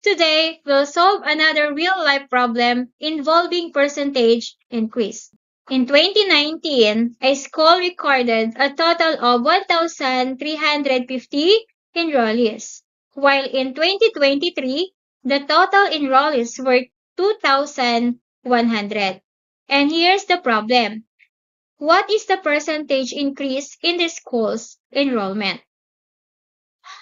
Today, we'll solve another real-life problem involving percentage increase. In 2019, a school recorded a total of 1,350 enrollees, while in 2023, the total enrollees were 2,100. And here's the problem. What is the percentage increase in the school's enrollment?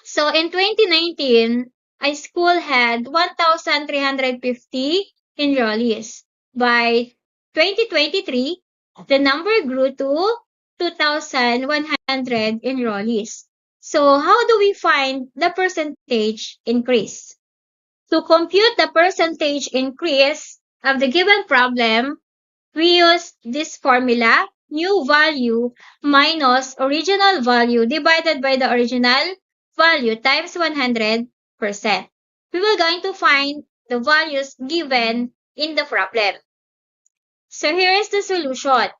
So in 2019, a school had 1,350 enrollees. By 2023, the number grew to 2,100 enrollees. So how do we find the percentage increase? To compute the percentage increase of the given problem, we use this formula, new value minus original value divided by the original value times 100%. We will going to find the values given in the problem. So here is the solution.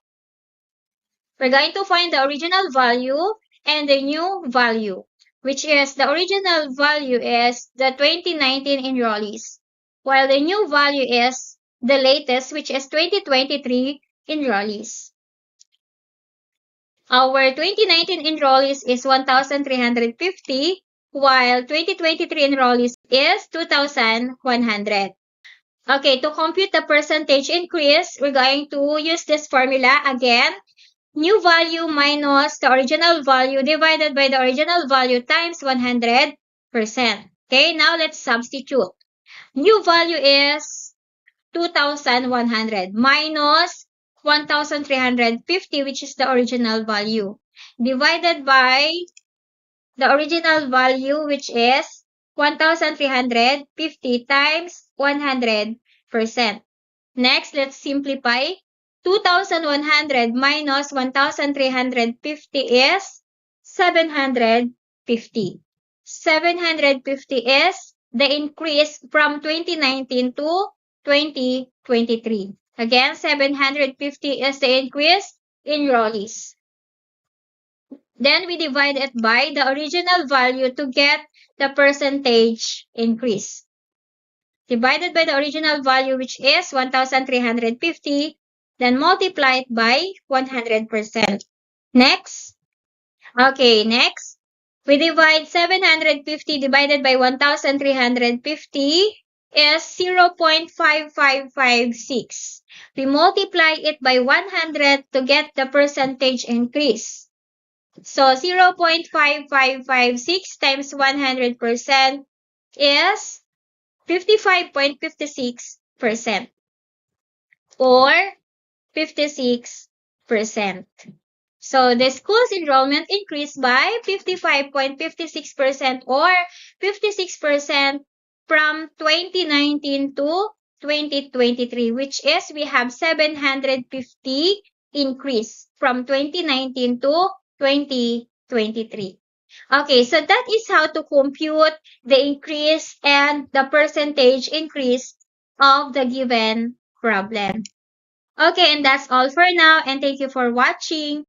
We're going to find the original value and the new value, which is the original value is the 2019 enrollees, while the new value is the latest, which is 2023 enrollees. Our 2019 enrollees is 1,350, while 2023 enrollees is 2,100. Okay, to compute the percentage increase, we're going to use this formula again. New value minus the original value divided by the original value times 100%. Okay, now let's substitute. New value is 2,100 minus 1,350, which is the original value, divided by the original value, which is 1,350 times 100%. Next, let's simplify. 2,100 minus 1,350 is 750. 750 is the increase from 2019 to 2023. Again, 750 is the increase in enrollees. Then we divide it by the original value to get the percentage increase. Divided by the original value, which is 1,350, then multiply it by 100%. Next. Okay, next. We divide 750 divided by 1,350 is 0.5556. We multiply it by 100 to get the percentage increase. So 0.5556 times 100% is 55.56% or 56%. So the school's enrollment increased by 55.56% or 56% from 2019 to 2023, which is we have 750 increase from 2019 to 2023. Okay, so that is how to compute the increase and the percentage increase of the given problem. Okay, and that's all for now, and thank you for watching.